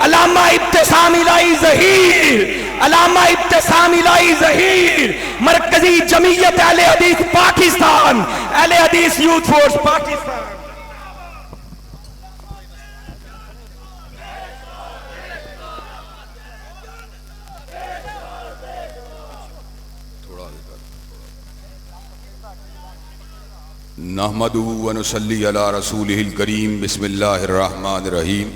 علامہ ابتسام الہی ظہیر، علامہ ابتسام الہی ظہیر، مرکزی جمعیت اہل حدیث پاکستان، اہل حدیث یوتھ فورس پاکستان۔ نحمدہ و نصلی علی رسولہ الکریم، بسم اللہ الرحمن الرحیم۔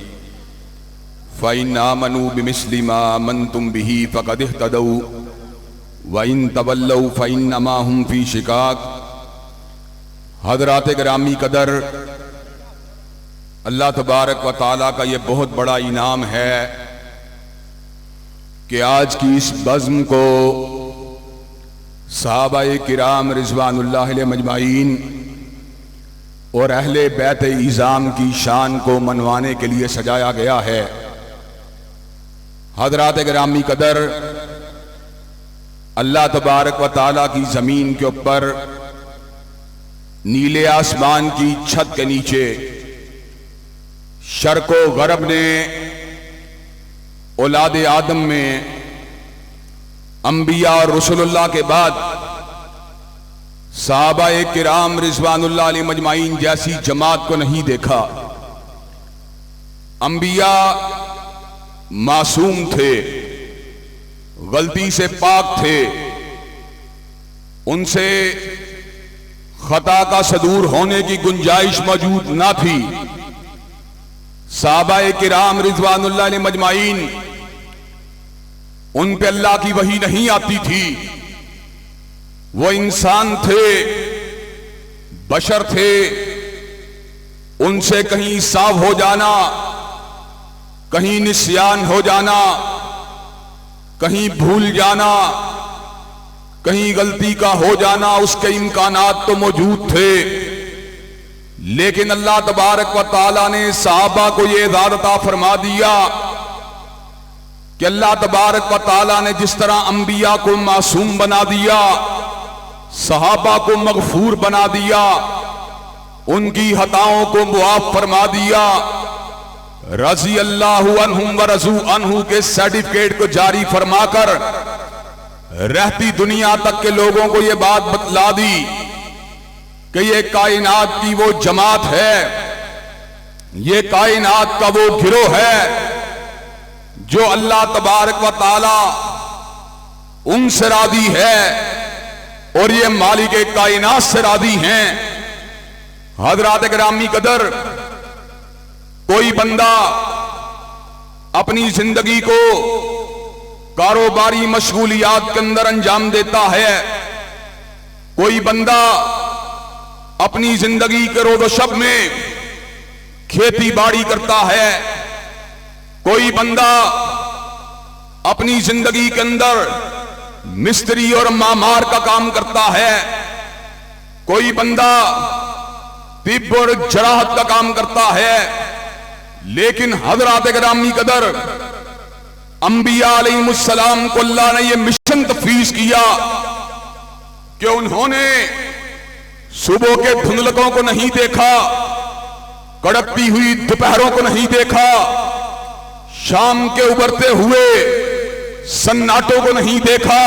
فَإِنْ آمَنُوا بِمِثْلِ مَا آمَنْتُمْ بِهِ فَقَدِ اهْتَدَوْا وَإِنْ تَوَلَّوْا فَإِنَّمَا هُمْ فِي شِقَاقٍ۔ حضرات گرامی قدر، اللہ تبارک و تعالیٰ کا یہ بہت بڑا انعام ہے کہ آج کی اس بزم کو صحابہ کرام رضوان اللہ علیہ مجمعین اور اہل بیت اعظام کی شان کو منوانے کے لیے سجایا گیا ہے۔ حضرات گرامی قدر، اللہ تبارک و تعالیٰ کی زمین کے اوپر نیلے آسمان کی چھت کے نیچے شرق و غرب نے اولاد آدم میں انبیاء اور رسول اللہ کے بعد صحابہ کرام رضوان اللہ علیہ مجمعین جیسی جماعت کو نہیں دیکھا۔ انبیاء معصوم تھے، غلطی سے پاک تھے، ان سے خطا کا صدور ہونے کی گنجائش موجود نہ تھی۔ صحابہ کرام رضوان اللہ علیہ مجمعین، ان پہ اللہ کی وحی نہیں آتی تھی، وہ انسان تھے، بشر تھے، ان سے کہیں ساو ہو جانا، کہیں نسیان ہو جانا، کہیں بھول جانا، کہیں غلطی کا ہو جانا، اس کے امکانات تو موجود تھے، لیکن اللہ تبارک و تعالیٰ نے صحابہ کو یہ اعزاز عطا فرما دیا کہ اللہ تبارک و تعالیٰ نے جس طرح انبیاء کو معصوم بنا دیا، صحابہ کو مغفور بنا دیا، ان کی خطاؤں کو معاف فرما دیا، رضی اللہ عنہم ورضوا عنہ کے سرٹیفکیٹ کو جاری فرما کر رہتی دنیا تک کے لوگوں کو یہ بات بتلا دی کہ یہ کائنات کی وہ جماعت ہے، یہ کائنات کا وہ گروہ ہے جو اللہ تبارک و تعالی ان سے راضی ہے اور یہ مالک کائنات سے راضی ہیں۔ حضرات گرامی قدر، کوئی بندہ اپنی زندگی کو کاروباری مشغولیات کے اندر انجام دیتا ہے، کوئی بندہ اپنی زندگی کے روز و شب میں کھیتی باڑی کرتا ہے، کوئی بندہ اپنی زندگی کے اندر مستری اور معمار کا کام کرتا ہے، کوئی بندہ طب اور جراحت کا کام کرتا ہے، لیکن حضرات گرامی قدر، انبیاء علیہ السلام کو اللہ نے یہ مشن تفویض کیا کہ انہوں نے صبح کے دھندلکوں کو نہیں دیکھا، کڑکتی ہوئی دوپہروں کو نہیں دیکھا، شام کے ابھرتے ہوئے سناٹوں کو نہیں دیکھا،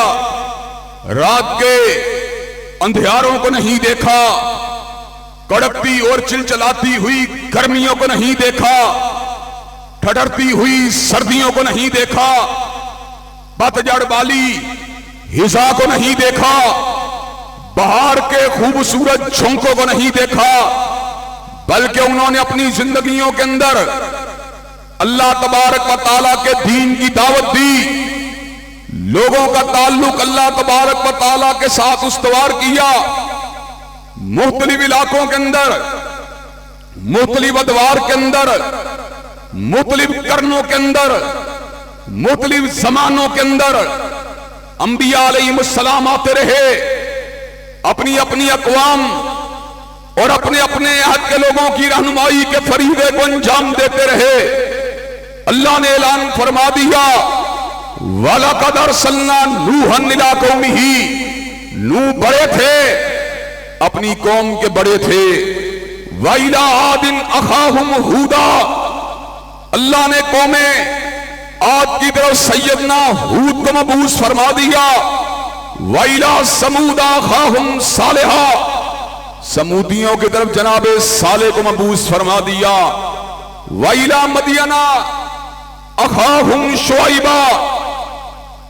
رات کے اندھیاروں کو نہیں دیکھا، کڑکتی اور چلچلاتی ہوئی گرمیوں کو نہیں دیکھا، ٹھٹرتی ہوئی سردیوں کو نہیں دیکھا، پتجھڑ والی ہزا کو نہیں دیکھا، بہار کے خوبصورت جھونکوں کو نہیں دیکھا، بلکہ انہوں نے اپنی زندگیوں کے اندر اللہ تبارک و تعالیٰ کے دین کی دعوت دی، لوگوں کا تعلق اللہ تبارک و تعالیٰ کے ساتھ استوار کیا، مختلف علاقوں کے اندر، مختلف ادوار کے اندر، مختلف قرنوں کے اندر، مختلف زمانوں کے اندر انبیاء علیہ السلام آتے رہے، اپنی اپنی اقوام اور اپنے اپنے عہد کے لوگوں کی رہنمائی کے فریضے کو انجام دیتے رہے۔ اللہ نے اعلان فرما دیا وَلَقَدْ أَرْسَلْنَا نُوحًا إِلَىٰ قَوْمِهِ، نوح بڑے تھے، اپنی قوم کے بڑے تھے، وَإِلَىٰ عَادٍ أَخَاهُمْ هُودًا، اللہ نے قوم عاد کی طرف سیدنا ہود کو مبعوث فرما دیا، وَإِلَىٰ ثَمُودَ أَخَاهُمْ صَالِحًا، سمودیوں کی طرف جناب صالح کو مبعوث فرما دیا، وَإِلَىٰ مَدْيَنَ أَخَاهُمْ شُعَيْبًا،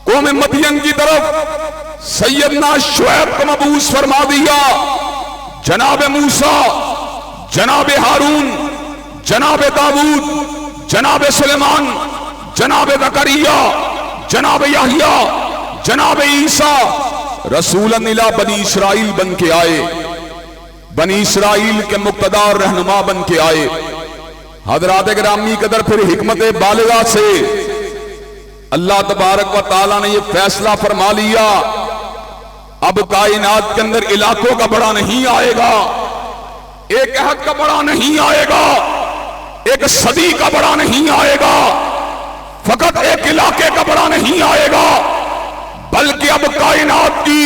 قوم مدین کی طرف سیدنا شعیب کو مبعوث فرما دیا، جناب موسیٰ، جناب ہارون، جناب داؤد، جناب سلیمان، جناب زکریا، جناب یحییٰ، جناب عیسیٰ رسولاً الی بنی اسرائیل بن کے آئے، بنی اسرائیل کے مقتدار رہنما بن کے آئے۔ حضرات گرامی قدر پھر حکمت بالغہ سے اللہ تبارک و تعالیٰ نے یہ فیصلہ فرما لیا، اب کائنات کے اندر علاقوں کا بڑا نہیں آئے گا، ایک عہد کا بڑا نہیں آئے گا، ایک صدی کا بڑا نہیں آئے گا، فقط ایک علاقے کا بڑا نہیں آئے گا، بلکہ اب کائنات کی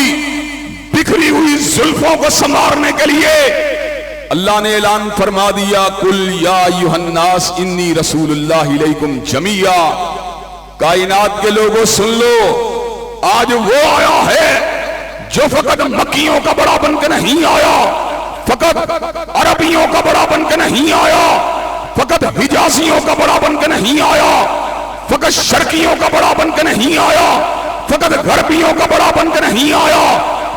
بکھری ہوئی زلفوں کو سنوارنے کے لیے اللہ نے اعلان فرما دیا، قل یا ایھا الناس انی رسول اللہ الیکم جمیعا، کائنات کے لوگوں سن لو، آج وہ آیا ہے جو فقط مکیوں کا بڑا بن کے نہیں آیا، فقط عربیوں کا بڑا بن کے نہیں آیا، فقط حجازیوں کا بڑا بن کے نہیں آیا، فقط شرقیوں کا بڑا بن کے نہیں آیا، فقط غربیوں کا بڑا بن کے نہیں آیا،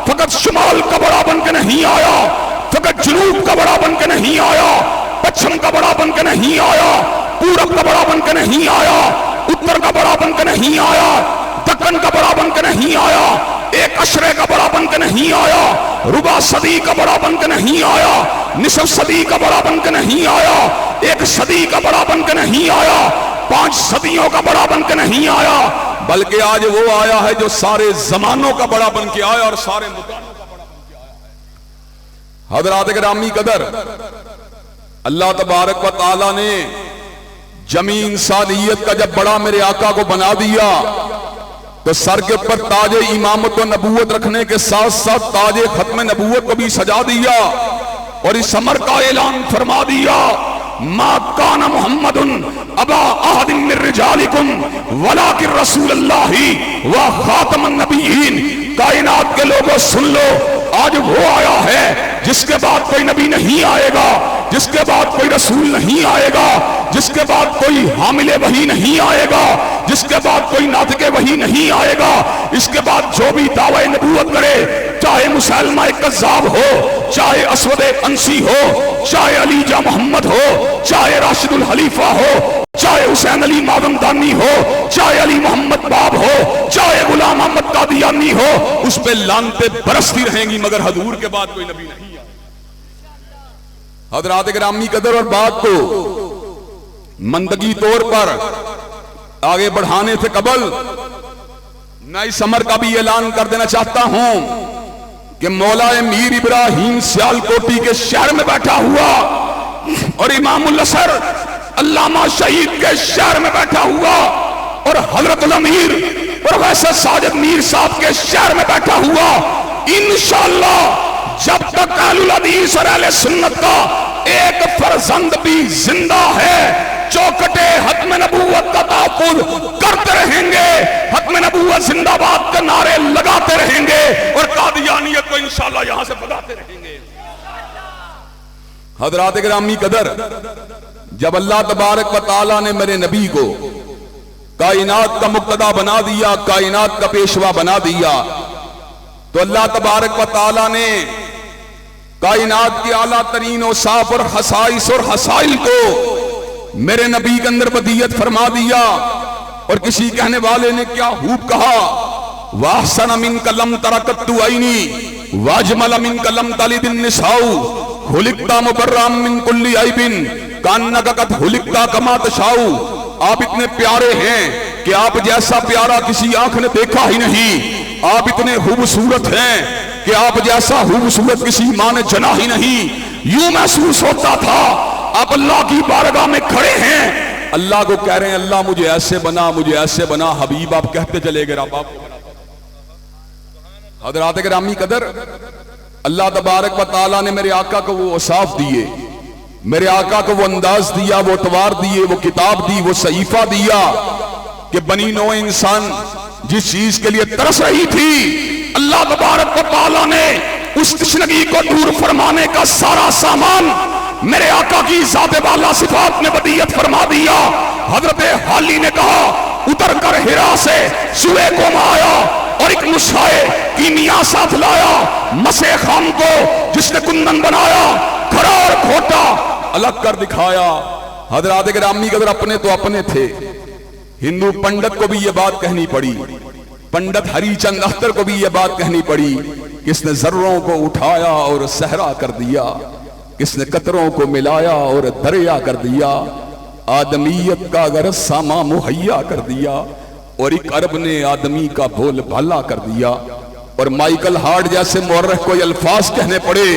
فقط شمال کا بڑا بن کے نہیں آیا، فقط جنوب کا بڑا بن کے نہیں آیا، پچھم کا بڑا بن کے نہیں آیا، پورب کا بڑا بن کے نہیں آیا، اتر کا بڑا بن کے نہیں آیا، دکن کا بڑا بن کے نہیں آیا، ایک عشرے کا بڑا بن کے نہیں آیا، ربع صدی کا بڑا بن کے نہیں آیا، نصف صدی کا بڑا بن کے نہیں آیا، ایک صدی کا بڑا بن کے نہیں آیا، 5 صدیوں کا بڑا بن کے نہیں آیا، بلکہ آج وہ آیا ہے جو سارے زمانوں کا بڑا بن کے آیا اور سارے مکانوں کا بڑا بن کے آیا ہے۔ حضرات گرامی قدر، اللہ تبارک و تعالیٰ نے جمی انسانیت کا جب بڑا میرے آقا کو بنا دیا تو سر کے اوپر تاج امامت و نبوت رکھنے کے ساتھ ساتھ تاج ختم نبوت کو بھی سجا دیا اور اس امر کا اعلان فرما دیا، ما کان محمد ابا احد من رجالکم ولکن رسول اللہ و خاتم النبیین، کائنات کے لوگوں سن لو، آج وہ آیا ہے جس کے بعد کوئی نبی نہیں آئے گا، جس کے بعد کوئی رسول نہیں آئے گا، جس کے بعد کوئی حامل وحی نہیں آئے گا، جس کے بعد کوئی ناطق وحی نہیں آئے گا، اس کے بعد جو بھی دعوی نبوت کرے، چاہے مسلمہ کذاب ہو، چاہے اسود انسی ہو، چاہے علی جا محمد ہو، چاہے راشد الخلیفہ ہو، چاہے حسین علی مادمدانی ہو، چاہے علی محمد باب ہو، چاہے غلام احمد قادیانی ہو، اس پہ لعنتیں برستی رہیں گی مگر حضور کے بعد کوئی نبی نہیں ہے۔ حضرات گرامی قدر اور بات کو منطقی طور پر آگے بڑھانے سے قبل میں اس امر کا بھی اعلان کر دینا چاہتا ہوں کہ مولا میر ابراہیم سیالکوٹی کے شہر میں بیٹھا ہوا اور امام الاسر علامہ شہید کے شہر میں بیٹھا ہوا اور حضرت الامیر پروفیسر ساجد میر صاحب کے شہر میں بیٹھا ہوا، انشاءاللہ جب تک اہل الحدیث اور اہل سنت کا ایک فرزند بھی زندہ ہے، چوکٹے ختم نبوت کا تحفظ کرتے رہیں گے، ختم نبوت زندہ باد کے نعرے لگاتے رہیں گے اور قادیانیت کو انشاءاللہ یہاں سے بھگاتے رہیں گے۔ حضرات گرامی قدر، جب اللہ تبارک و تعالیٰ نے میرے نبی کو کائنات کا مقتدا بنا دیا، کائنات کا پیشوا بنا دیا، تو اللہ تبارک و تعالیٰ نے کائنات کی اعلیٰ ترین اوصاف اور خصائص اور حسائل کو میرے نبی کے اندر بدیت فرما دیا۔ اور کسی کہنے والے نے کیا خوب کہا، وَأَحْسَنَ مِنْكَ لَمْ تَرَ قَطُّ عَيْنِي وَأَجْمَلَ مِنْكَ لَمْ تَلِدِ النِّسَاءُ خُلِقْتَ مُبَرًّا مِنْ كُلِّ عَيْبٍ كَأَنَّكَ قَدْ خُلِقْتَ كَمَا تَشَاءُ، آپ اتنے پیارے ہیں کہ آپ جیسا پیارا کسی آنکھ نے دیکھا ہی نہیں، آپ اتنے خوبصورت ہیں کہ آپ جیسا خوبصورت کسی ماں نے جنا ہی نہیں۔ یوں محسوس ہوتا تھا آپ اللہ کی بارگاہ میں کھڑے ہیں، اللہ کو کہہ رہے ہیں اللہ مجھے ایسے بنا، مجھے ایسے بنا، حبیب آپ کہتے چلے گئے رب آپ کو بنا۔ حضرات گرامی قدر، اللہ تبارک و تعالیٰ نے میرے آقا کو وہ اوصاف دیے، میرے آقا کو وہ انداز دیا، وہ اتوار دیے، وہ کتاب دی، وہ صحیفہ دیا کہ بنی نوع انسان جس چیز کے لیے ترس رہی تھی اللہ تبارک و تعالیٰ نے اس تشنگی کو دور فرمانے کا سارا سامان میرے آقا کی ذات والا صفات میں بدیعت فرما دیا. حضرت حالی نے کہا اتر کر ہرا سے سوئے کو آیا اور ایک نسخہ کیمیا ساتھ لایا, مسے خام کو جس نے کندن بنایا کھڑا اور کھوٹا الگ کر دکھایا. حضرات گرامی قدر اپنے تو اپنے تھے. ہندو پنڈت کو بھی یہ بات کہنی پڑی, پنڈت ہری چند اختر کو بھی یہ بات کہنی پڑی, کس نے ذروں کو اٹھایا اور صحرا کر دیا, کس نے قطروں کو ملایا اور دریا کر دیا, آدمیت کا غرض ساما مہیا کر دیا اور ایک عرب نے آدمی کا بول بھالا کر دیا. اور مائیکل ہارٹ جیسے مورخ کو یہ الفاظ کہنے پڑے,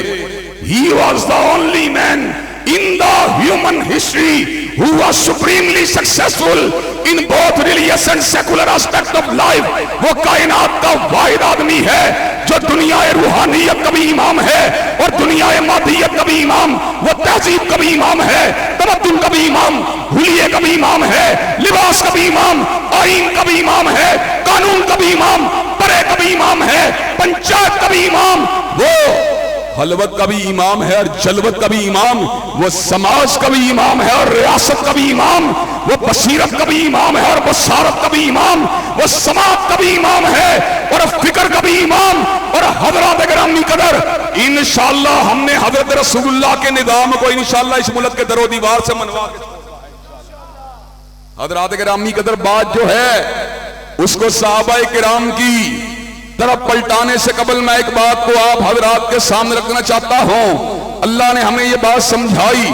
He was the only man in the human history who was supremely successful in both religious and secular aspect of life. وہ کائنات کا واحد آدمی ہے جو دنیا روحانیت کا بھی امام ہے اور دنیا مادیت کا بھی امام, وہ تہذیب کا بھی امام ہے, تمدن کا بھی امام, حلیے کا بھی امام ہے, لباس کا بھی امام, آئین کا بھی امام ہے, قانون کا بھی امام, پرے کا بھی امام ہے, پنچایت کا بھی امام, وہ حلوت کا بھی امام ہے اور جلوت کا بھی امام, وہ سماج کا بھی امام ہے اور ریاست کا بھی امام, وہ بصیرت کا بھی امام ہے اور بصارت کا بھی امام, وہ سماعت کا بھی امام ہے اور فکر کا بھی امام. اور حضرات گرامی قدر انشاءاللہ ہم نے حضرت رسول اللہ کے نظام کو انشاءاللہ اس ملک کے در و دیوار سے منوا کے حضرات گرامی قدر بات جو ہے اس کو صحابہ کرام کی طرف پلٹانے سے قبل میں ایک بات کو آپ حضرات کے سامنے رکھنا چاہتا ہوں. اللہ نے ہمیں یہ بات سمجھائی,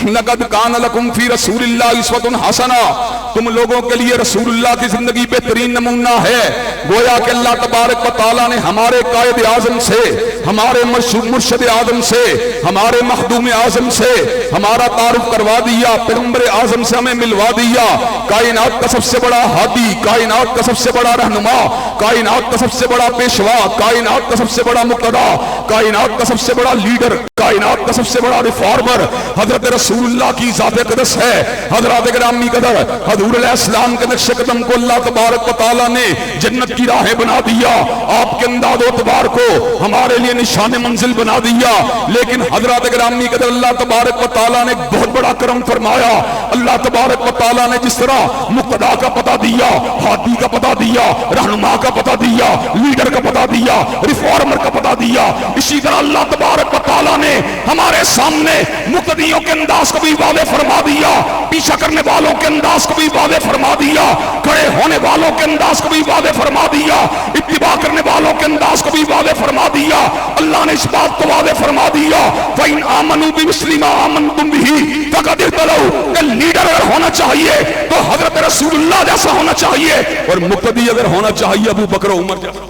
لَقَدْ كَانَ لَكُمْ فِي رَسُولِ اللَّهِ أُسْوَةٌ حَسَنَةٌ, تم لوگوں کے لیے رسول اللہ کی زندگی بہترین نمونہ ہے. گویا کہ اللہ تبارک و تعالیٰ نے ہمارے قائد اعظم سے, ہمارے مرشد اعظم سے, ہمارے مخدوم اعظم سے ہمارا تعارف کروا دیا, پیغمبر اعظم سے ہمیں ملوا دیا. کائنات کا سب سے بڑا ہادی, کائنات کا سب سے بڑا رہنما, کائنات کا سب سے بڑا پیشوا, کائنات کا سب سے بڑا مقتدا, کائنات کا سب سے بڑا لیڈر, کائنات کا سب سے بڑا ریفارمر حضرت رسول اللہ کی ذات قدس ہے. حضرات گرامی قدر حضور علیہ السلام کے نقش قدم کو اللہ تبارک و تعالیٰ نے جنت کی راہیں بنا دیا, آپ کے انداز و اعتبار کو ہمارے لیے نشان منزل بنا دیا. لیکن حضرات گرامی قدر اللہ تبارک و تعالیٰ نے بہت بڑا کرم فرمایا. اللہ تبارک و تعالیٰ نے جس طرح مقتدا کا پتہ دیا, ہادی کا پتہ دیا, رہنما کا پتہ دیا, لیڈر کا پتہ دیا, ریفارمر کا پتہ دیا, اسی طرح اللہ تبارک و تعالیٰ نے ہمارے سامنے مقتدیوں کے انداز کو بھی واضح فرما دیا, پیچھا کرنے والوں کے انداز کو بھی واضح فرما دیا, کھڑے ہونے والوں کے انداز کو بھی واضح فرما دیا, اتباع کرنے والوں کے انداز کو بھی واضح فرما دیا. اللہ نے اس بات کو واضح فرما دیا, فَإِنْ آمَنُوا بِمِثْلِ مَا آمَنْتُمْ بِهِ فَقَدِ اهْتَدَوْا, کہ لیڈر اگر ہونا چاہیے تو حضرت رسول اللہ جیسا ہونا چاہیے, اور مقتدی اگر ہونا چاہیے ابو بکر و عمر جیسا.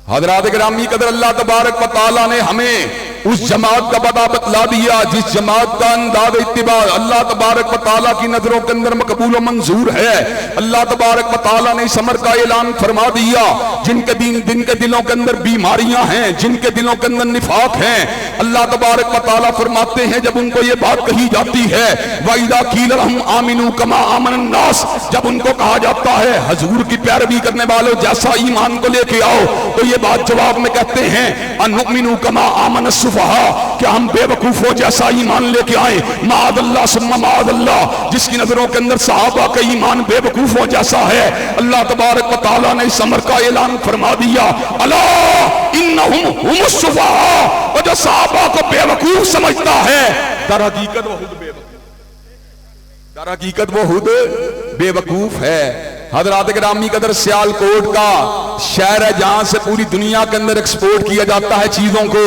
حضرات گرامی قدر اللہ تبارک و تعالیٰ نے ہمیں اس جماعت کا پتہ بتلا دیا جس جماعت کا انداز اتباع اللہ تبارک و تعالیٰ کی نظروں کے اندر مقبول و منظور ہے. اللہ تبارک و تعالیٰ نے اس امر کا اعلان فرما دیا, جن کے دلوں کے اندر بیماریاں ہیں, جن کے دلوں کے اندر نفاق ہیں, اللہ تبارک و تعالیٰ فرماتے ہیں جب ان کو یہ بات کہی جاتی ہے وَإِذَا قِيلَ لَهُمْ آمِنُوا كَمَا آمَنَ النَّاسُ, جب ان کو کہا جاتا ہے حضور کی پیروی کرنے والوں جیسا ایمان کو لے کے آؤ, تو یہ بات جواب میں کہتے ہیں أَنُؤْمِنُوا كَمَا آمَنَ السُّفَهَاءُ, کہ ہم بے وقوفوں جیسا ایمان لے کے آئیں. معاذ اللہ ثم معاذ اللہ, جس کی نظروں کے اندر صحابہ کا ایمان بے وقوفوں جیسا ہے. اللہ تبارک و تعالیٰ نے اس امر کا اعلان فرما دیا, الا انہم هم السفہاء, اور جو صحابہ کو بے وقوف سمجھتا ہے در حقیقت وہ خود بے وقوف ہے. حضرات گرامی قدر سیالکوٹ کا شہر ہے جہاں سے پوری دنیا کے اندر ایکسپورٹ کیا جاتا ہے چیزوں کو،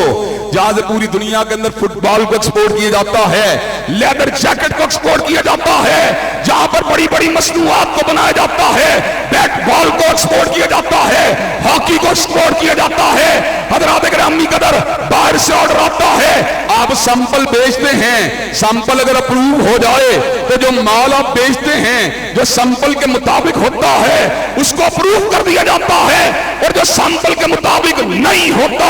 جہاں سے پوری دنیا کے اندر فٹ بال کو ایکسپورٹ کیا جاتا ہے، لیدر جیکٹ کو ایکسپورٹ کیا جاتا ہے، جہاں پر بڑی بڑی مصنوعات کو بنایا جاتا ہے، بیٹ بال کو ایکسپورٹ کیا جاتا ہے، ہاکی کو ایکسپورٹ کیا جاتا ہے۔ حضرات گرامی قدر باہر سے آرڈر آتا ہے، آپ سیمپل بیچتے ہیں، سیمپل اگر اپروو ہو جائے تو جو مال آپ بیچتے ہیں جو سیمپل کے مطابق ہوتا ہے اس کو اپروو کر دیا جاتا ہے، اور جو سیمپل کے مطابق نہیں ہوتا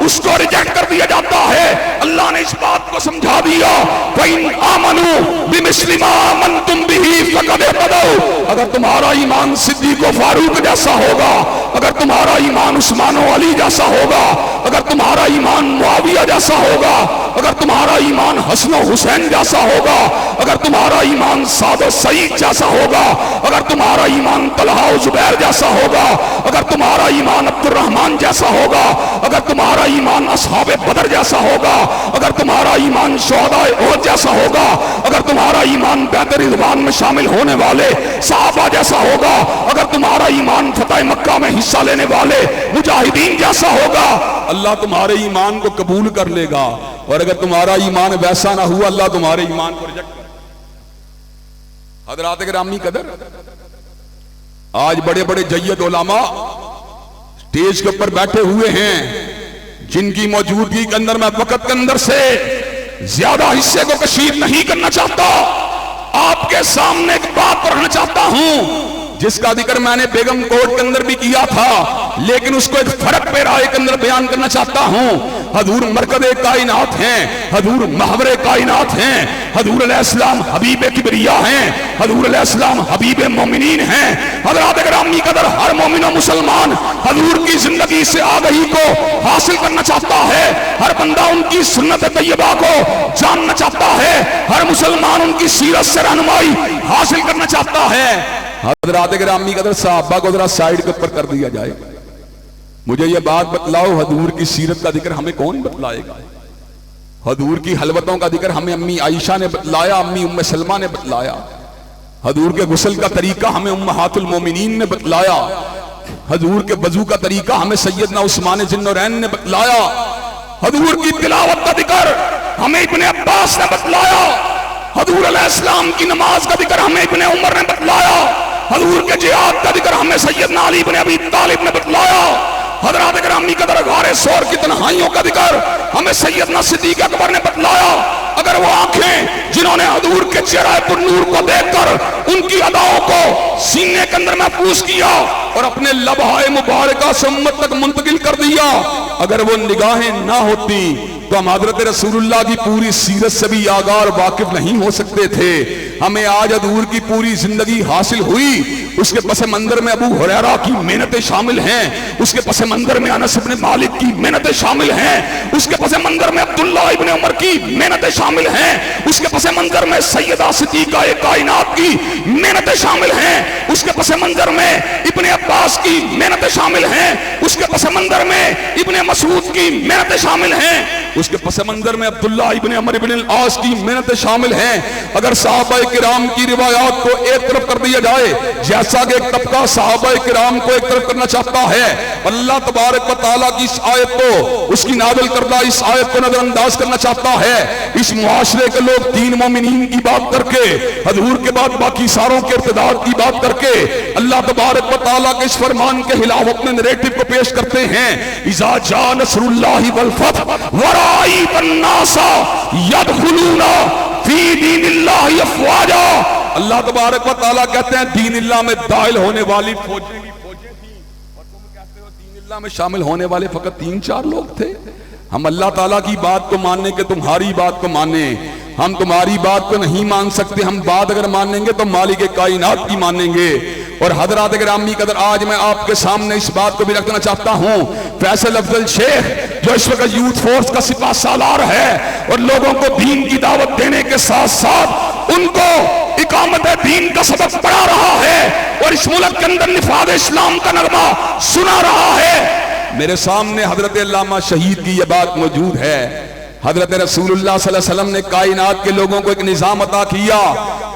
اس کو ریجیکٹ کر دیا جاتا ہے۔ اللہ نے اس بات کو سمجھا دیا، وَإِنْ آمَنُوا بِمِثْلِ مَا آمَنْتُمْ بِهِ فَقَدْ اهْتَدَوْا، اگر تمہارا ایمان صدیق و فاروق جیسا ہوگا، اگر تمہارا ایمان عثمان و علی جیسا ہوگا، اگر تمہارا ایمان معاویہ جیسا ہوگا، اگر تمہارا ایمان حسن و حسین جیسا ہوگا، اگر تمہارا ایمان سعد و سعید جیسا ہوگا، اگر تمہارا ایمان طلحہ و زبیر جیسا ہوگا، اگر تمہارا ایمان عبد الرحمن جیسا ہوگا، اگر تمہارا ایمان اصحاب بدر جیسا ہوگا، اگر تمہارا ایمان شہداء احد جیسا ہوگا، اگر تمہارا ایمان بیعت رضوان میں شامل ہونے والے صحابہ جیسا ہوگا، اگر تمہارا ایمان فتح مکہ میں حصہ لینے والے مجاہدین جیسا ہوگا، اللہ تمہارے ایمان کو قبول کر لے گا، اور اگر تمہارا ایمان ویسا نہ ہوا اللہ تمہارے ایمان کو ریجیکٹ کر۔ حضرات گرامی قدر، آج بڑے بڑے جید علماء اسٹیج کے اوپر بیٹھے ہوئے ہیں، جن کی موجودگی کے اندر میں وقت کے اندر سے زیادہ حصے کو کشید نہیں کرنا چاہتا، آپ کے سامنے ایک بات رکھنا چاہتا ہوں جس کا ذکر میں نے بیگم کوٹ کے اندر بھی کیا تھا، لیکن اس کو ایک فرق پیرائے کے اندر بیان کرنا چاہتا ہوں۔ حضور مرکز کائنات ہیں، حضور محور کائنات ہیں، حضور علیہ السلام حبیب کبریا ہیں، حضور علیہ السلام حبیب مومنین ہیں۔ حضرات گرامی قدر، ہر مومن و مسلمان حضور کی زندگی سے آگہی کو حاصل کرنا چاہتا ہے، ہر بندہ ان کی سنت طیبہ کو جاننا چاہتا ہے، ہر مسلمان ان کی سیرت سے رہنمائی حاصل کرنا چاہتا ہے۔ حضرات گرامی قدر، صحابہ کو ذرا سائیڈ کے اوپر کر دیا جائے، مجھے یہ بات بتلاؤ، حضور کی سیرت کا ذکر ہمیں کون بتلائے گا؟ حضور کی حلوتوں کا ذکر ہمیں امی عائشہ نے بتلایا، امی ام سلمہ نے بتلایا، حضور کے غسل کا طریقہ ہمیں امہات المومنین نے بتلایا، حضور کے وضو کا طریقہ ہمیں سیدنا عثمان ذی النورین نے بتلایا، حضور کی تلاوت کا ذکر ہمیں ابن عباس نے بتلایا، حضور علیہ السلام کی نماز کا ذکر ہمیں ابن عمر نے بتلایا، حضور کے جہاد کا ذکر ہمیں سیدنا علی بن ابی طالب نے بتلایا، حضرات گرامی قدر، غار ثور کی تنہائیوں کا ذکر ہمیں سیدنا صدیق اکبر نے بتلایا۔ اگر وہ آنکھیں جنہوں نے حضور کے چہرہ پر نور کو دیکھ کر ان کی اداؤں کو سینے کے اندر محفوظ کیا اور اپنے لبہائے مبارکہ سے امت تک منتقل کر دیا، اگر وہ نگاہیں نہ ہوتی تو ہم حضرت رسول اللہ کی پوری سیرت سے بھی آگاہ اور واقف نہیں ہو سکتے تھے۔ ہمیں آج حضور کی پوری زندگی حاصل ہوئی، اس کے پس منظر میں ابو ہریرہ کی محنتیں شامل ہیں، اس کے پس منظر میں انس بن مالک کی محنتیں شامل ہیں، اس کے پس منظر میں عبداللہ ابن عمر کی محنتیں شامل ہیں، اس کے پس منظر میں سیدہ صدیقہ کائنات کی محنتیں شامل ہیں، اس کے پس منظر میں ابن عباس کی محنتیں شامل ہیں، اس کے پس منظر میں ابن مسعود کی محنتیں شامل ہیں، اس کے پس منظر میں عبداللہ ابن عمر ابن العاص کی محنتیں شامل ہیں۔ اگر صحابہ کرام کی روایات کو ایک طرف کر دیا جائے، جیسا کہ ایک طبقہ صحابہ کرام کو ایک طرف کرنا چاہتا ہے، اللہ تبارک و تعالیٰ کی اس آیت کو، اس کی نازل کردہ اس آیت کو نظر انداز کرنا چاہتا ہے، اس معاشرے کے لوگ تین مومنین کی بات کر کے، حضور کے بعد باقی ساروں کے ارتداد کی بات کر کے، اللہ تبارک و تعالیٰ کے اس فرمان کے خلاف اپنے نیریٹو کو پیش کرتے ہیں۔ اذا جاء نصر اللہ والفتح ورأیت الناس یدخلون فی دین اللہ افواجا، اللہ تبارک و تعالیٰ کہتے ہیں دین اللہ میں داخل ہونے والی فوجیں تھیں، اور تم کہتے ہو دین اللہ میں شامل ہونے والے فقط 3-4 لوگ تھے۔ ہم اللہ تعالیٰ کی بات کو ماننے کے تمہاری بات کو مانیں، ہم تمہاری بات کو نہیں مان سکتے، ہم بات اگر مانیں گے تو مالک کائنات کی مانیں گے۔ اور حضرات گرامی قدر، آج میں آپ کے سامنے اس بات کو بھی رکھنا چاہتا ہوں، فیصل افضل شیخ جو اس وقت یوتھ فورس کا سپاہ سالار ہے اور لوگوں کو دین کی دعوت دینے کے ساتھ ساتھ ان کو اقامت دین کا سبق پڑھا رہا ہے اور اس ملک کے اندر نفاذ اسلام کا نغمہ سنا رہا ہے، میرے سامنے حضرت علامہ شہید کی یہ بات موجود ہے۔ حضرت رسول اللہ صلی اللہ علیہ وسلم نے کائنات کے لوگوں کو ایک نظام عطا کیا،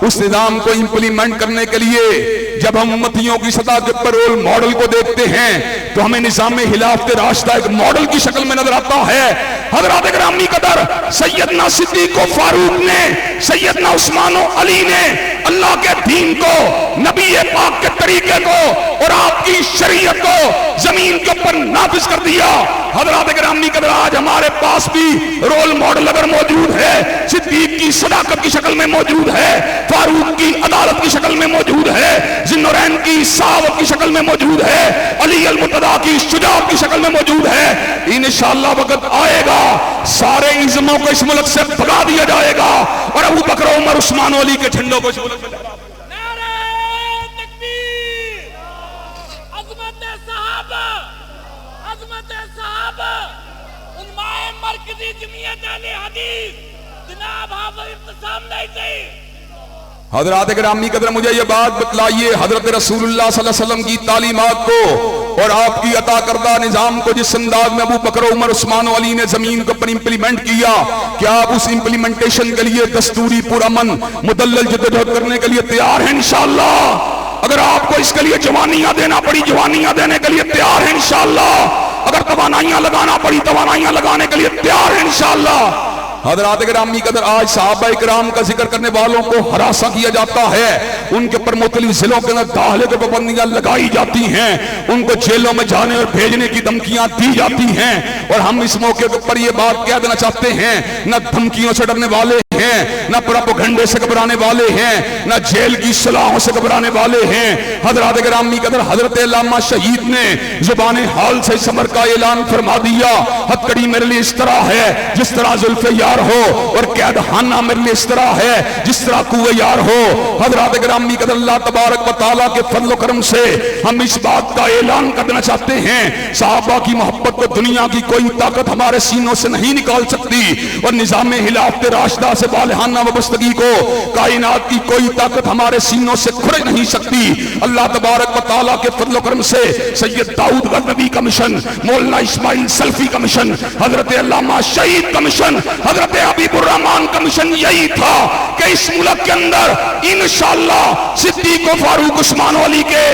اس نظام کو امپلیمنٹ کرنے کے لیے جب ہم امتیوں کی سطح کے پر رول ماڈل کو دیکھتے ہیں تو ہمیں نظام خلافت راشدہ ایک ماڈل کی شکل میں نظر آتا ہے. حضرات گرامی قدر، سیدنا صدیق و فاروق نے، سیدنا عثمان و علی نے اللہ کے دین کو، نبی پاک کے طریقے کو اور آپ کی شریعت کو زمین کے اوپر نافذ کر دیا. حضرات گرامی قدر، آج ہمارے پاس بھی رول ماڈل اگر موجود ہے، صدیق کی صداقت کی شکل میں موجود ہے، فاروق کی عدالت کی شکل میں موجود ہے، ذوالنورین کی سخاوت کی شکل میں موجود ہے، علی المرتضیٰ کی شجاعت کی شکل میں موجود ہے. انشاءاللہ وقت آئے گا سارے ازموں کو اس ملک سے بھگا دیا جائے گا اور ابو بکر عمر عثمان و علی کے جھنڈوں کو اس ملک سے لہرا دیا جائے گا. نعرہ تکبیر، عظمت صحابہ، عظمت صحابہ، علماء مرکزی جمعیت اہل حدیث جناب حافظ ابتسام نہیں. حضرات گرامی قدر، مجھے یہ بات بتلائیے، حضرت رسول اللہ صلی اللہ علیہ وسلم کی تعلیمات کو اور آپ کی عطا کردہ نظام کو جس انداز میں ابو بکر عمر عثمان و علی نے زمین کے اوپر امپلیمنٹ کیا، کیا آپ اس امپلیمنٹیشن کے لیے دستوری پرامن مدلل جدوجہد کرنے کے لیے تیار ہیں؟ انشاءاللہ. اگر آپ کو اس کے لیے جوانیاں دینا پڑی، جوانیاں دینے کے لیے تیار ہیں انشاءاللہ. اگر توانائیاں لگانا پڑی، توانائیاں لگانے کے لیے تیار ہیں انشاءاللہ. حضرات گرامی قدر، آج صحابہ اکرام کا ذکر کرنے والوں کو ہراساں کیا جاتا ہے، ان کے پر مختلف ضلعوں کے اندر داخلے کے پابندیاں لگائی جاتی ہیں، ان کو جیلوں میں جانے اور بھیجنے کی دھمکیاں دی جاتی ہیں. اور ہم اس موقع پر یہ بات کہہ دینا چاہتے ہیں، نہ دھمکیوں سے ڈرنے والے ہیں، نہ پروپیگنڈے سے گھبرانے والے ہیں، نہ جیل کی صلاحوں سے گھبرانے والے ہیں. حضرات گرامی قدر، حضرت علامہ شہید نے زبان حال سے صبر کا اعلان فرما دیا. ہتکڑی میرے لیے اس طرح ہے جس طرح زلف یار ہو، اور قید خانہ میرے لیے اس طرح ہے جس طرح کوہ یار ہو. حضرات گرامی قدر، اللہ تبارک و تعالیٰ کے فضل و کرم سے ہم اس بات کا اعلان کرنا چاہتے ہیں، صحابہ کی محبت کو دنیا کی کوئی طاقت ہمارے سینوں سے نہیں نکال سکتی، اور نظام خلافت راشدہ سے بالہانہ وابستگی کو کائنات کی کوئی طاقت ہمارے سینوں سے کھڑے نہیں سکتی. اللہ تبارک و تعالیٰ کے فضل و کرم سے سید داؤد غزنوی کا مشن، مولانا اسماعیل سلفی کا مشن، حضرت علامہ شہید کا مشن، حضرت حبیب الرحمان کا مشن یہی تھا کہ اس ملک کے اندر انشاءاللہ صدیق و فاروق عثمان و علی کے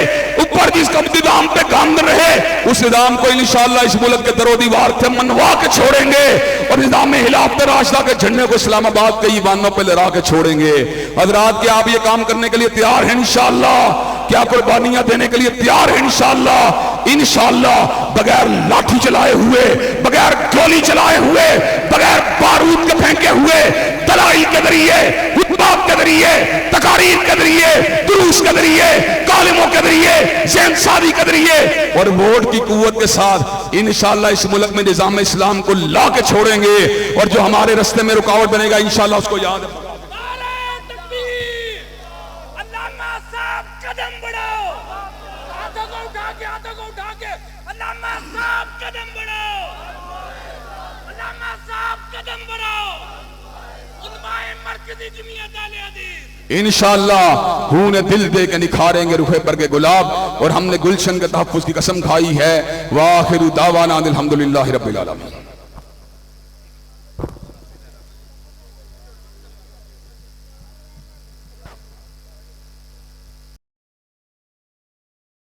اوپر جس کا نظام پہ گامزن رہے، اس نظام کو انشاءاللہ اس ملک کے در و دیوار سے منوا کے چھوڑیں گے، اور نظام خلافت راشدہ کے جھنڈے کو اسلام آباد کے ایوانوں پہ لہرا کے چھوڑیں گے. حضرات، کیا آپ یہ کام کرنے کے لیے تیار ہیں انشاءاللہ؟ کیا قربانیاں دینے کے لیے تیار ہیں انشاءاللہ؟ انشاءاللہ بغیر لاٹھی چلائے ہوئے، بغیر گولی چلائے ہوئے، بغیر بارود کے پھینکے ہوئے، دلائل کے ذریعے، خطبات کے ذریعے، تقاریر کے ذریعے، دروس کے ذریعے، کالموں کے ذریعے، ذہن سازی کے ذریعے اور ووٹ کی قوت کے ساتھ انشاءاللہ اس ملک میں نظام اسلام کو لا کے چھوڑیں گے. اور جو ہمارے رستے میں رکاوٹ بنے گا انشاءاللہ اس کو یاد رکھیں. نعرہ تکبیر، علامہ صاحب قدم بڑھاؤ، ہاتھوں کو اٹھا کے، ہاتھوں کو اٹھا کے، علامہ صاحب قدم بڑھاؤ، علامہ صاحب قدم بڑھاؤ، علماء مرکزی جمعیت اہل حدیث انشاءاللہ خون دل دے کے نکھاریں گے رخ پر کے گلاب، اور ہم نے گلشن کے تحفظ کی قسم کھائی ہے. وآخر دعوانا الحمدللہ رب العالمین.